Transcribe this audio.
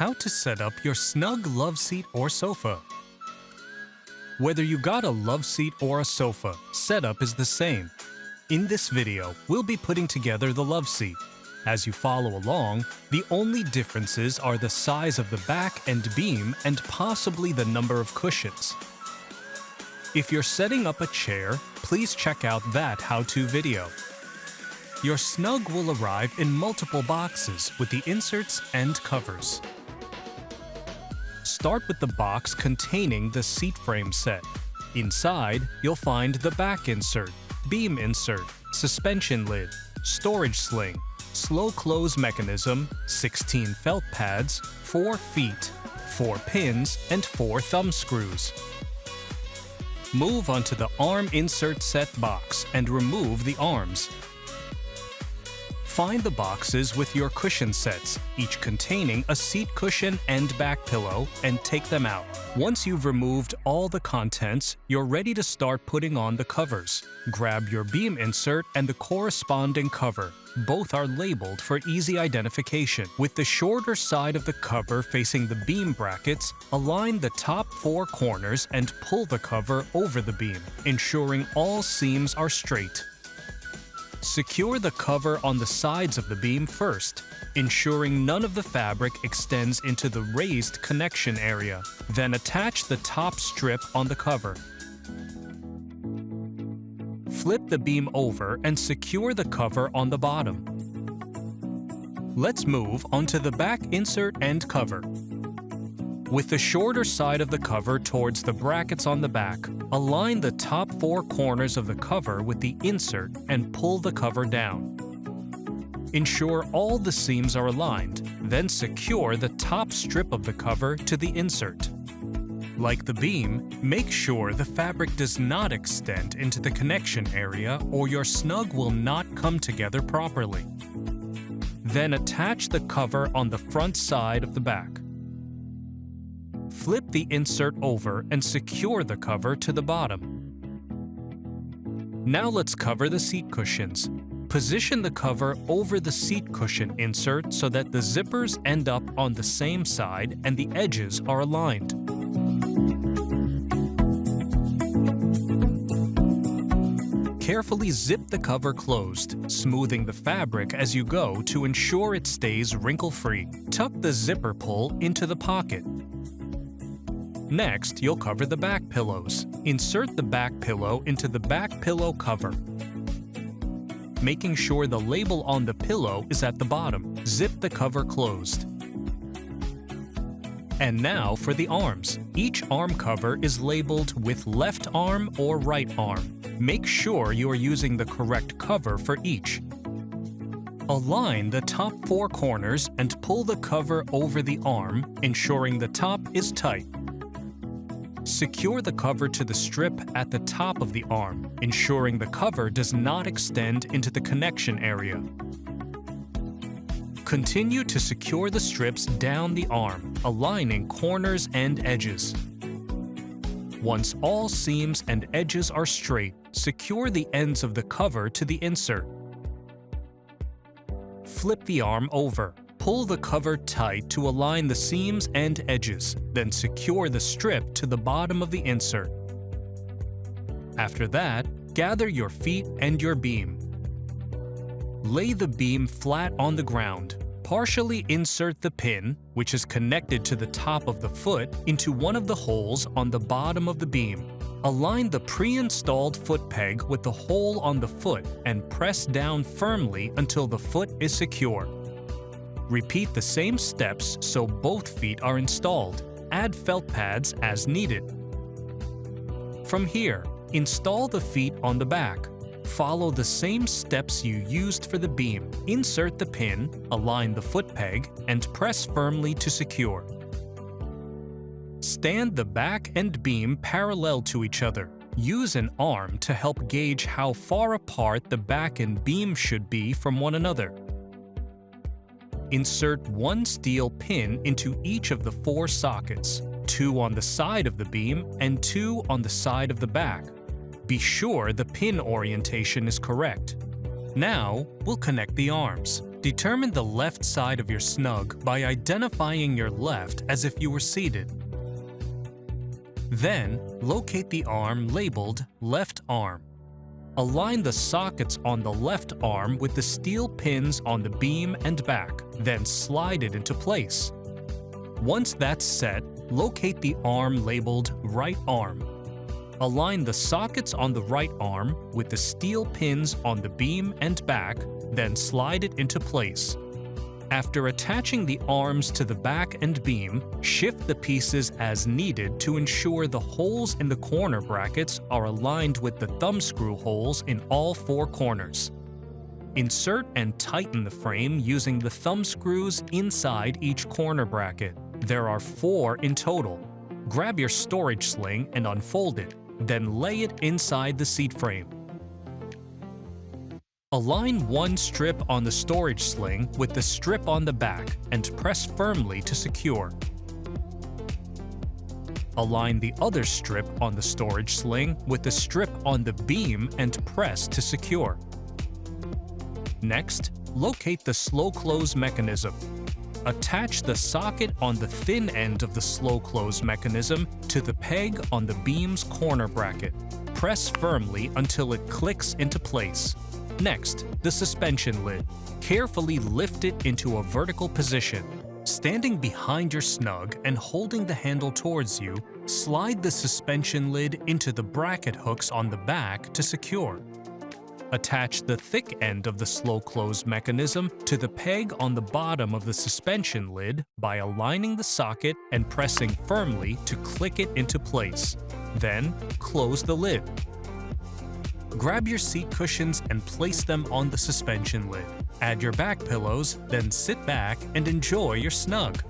How to set up your snug love seat or sofa. Whether you got a love seat or a sofa, setup is the same. In this video, we'll be putting together the love seat. As you follow along, the only differences are the size of the back and beam and possibly the number of cushions. If you're setting up a chair, please check out that how-to video. Your snug will arrive in multiple boxes with the inserts and covers. Start with the box containing the seat frame set. Inside, you'll find the back insert, beam insert, suspension lid, storage sling, slow close mechanism, 16 felt pads, 4 feet, 4 pins, and 4 thumb screws. Move onto the arm insert set box and remove the arms. Find the boxes with your cushion sets, each containing a seat cushion and back pillow, and take them out. Once you've removed all the contents, you're ready to start putting on the covers. Grab your beam insert and the corresponding cover. Both are labeled for easy identification. With the shorter side of the cover facing the beam brackets, align the top 4 corners and pull the cover over the beam, ensuring all seams are straight. Secure the cover on the sides of the beam first, ensuring none of the fabric extends into the raised connection area. Then attach the top strip on the cover. Flip the beam over and secure the cover on the bottom. Let's move onto the back insert and cover. With the shorter side of the cover towards the brackets on the back, align the top 4 corners of the cover with the insert and pull the cover down. Ensure all the seams are aligned, then secure the top strip of the cover to the insert. Like the beam, make sure the fabric does not extend into the connection area or your snug will not come together properly. Then attach the cover on the front side of the back. Flip the insert over and secure the cover to the bottom. Now let's cover the seat cushions. Position the cover over the seat cushion insert so that the zippers end up on the same side and the edges are aligned. Carefully zip the cover closed, smoothing the fabric as you go to ensure it stays wrinkle-free. Tuck the zipper pull into the pocket. Next, you'll cover the back pillows. Insert the back pillow into the back pillow cover. Making sure the label on the pillow is at the bottom, zip the cover closed. And now for the arms. Each arm cover is labeled with left arm or right arm. Make sure you are using the correct cover for each. Align the top 4 corners and pull the cover over the arm, ensuring the top is tight. Secure the cover to the strip at the top of the arm, ensuring the cover does not extend into the connection area. Continue to secure the strips down the arm, aligning corners and edges. Once all seams and edges are straight, secure the ends of the cover to the insert. Flip the arm over. Pull the cover tight to align the seams and edges, then secure the strip to the bottom of the insert. After that, gather your feet and your beam. Lay the beam flat on the ground. Partially insert the pin, which is connected to the top of the foot, into one of the holes on the bottom of the beam. Align the pre-installed foot peg with the hole on the foot and press down firmly until the foot is secure. Repeat the same steps so both feet are installed. Add felt pads as needed. From here, install the feet on the back. Follow the same steps you used for the beam. Insert the pin, align the foot peg, and press firmly to secure. Stand the back and beam parallel to each other. Use an arm to help gauge how far apart the back and beam should be from one another. Insert 1 steel pin into each of the 4 sockets, 2 on the side of the beam and 2 on the side of the back. Be sure the pin orientation is correct. Now, we'll connect the arms. Determine the left side of your Snugg by identifying your left as if you were seated. Then, locate the arm labeled left arm. Align the sockets on the left arm with the steel pins on the beam and back, then slide it into place. Once that's set, locate the arm labeled right arm. Align the sockets on the right arm with the steel pins on the beam and back, then slide it into place. After attaching the arms to the back and beam, shift the pieces as needed to ensure the holes in the corner brackets are aligned with the thumb screw holes in all 4 corners. Insert and tighten the frame using the thumb screws inside each corner bracket. There are 4 in total. Grab your storage sling and unfold it, then lay it inside the seat frame. Align one strip on the storage sling with the strip on the back and press firmly to secure. Align the other strip on the storage sling with the strip on the beam and press to secure. Next, locate the slow close mechanism. Attach the socket on the thin end of the slow close mechanism to the peg on the beam's corner bracket. Press firmly until it clicks into place. Next, the suspension lid. Carefully lift it into a vertical position. Standing behind your Snugg and holding the handle towards you, slide the suspension lid into the bracket hooks on the back to secure. Attach the thick end of the slow close mechanism to the peg on the bottom of the suspension lid by aligning the socket and pressing firmly to click it into place. Then, close the lid. Grab your seat cushions and place them on the suspension lid. Add your back pillows, then sit back and enjoy your Snugg.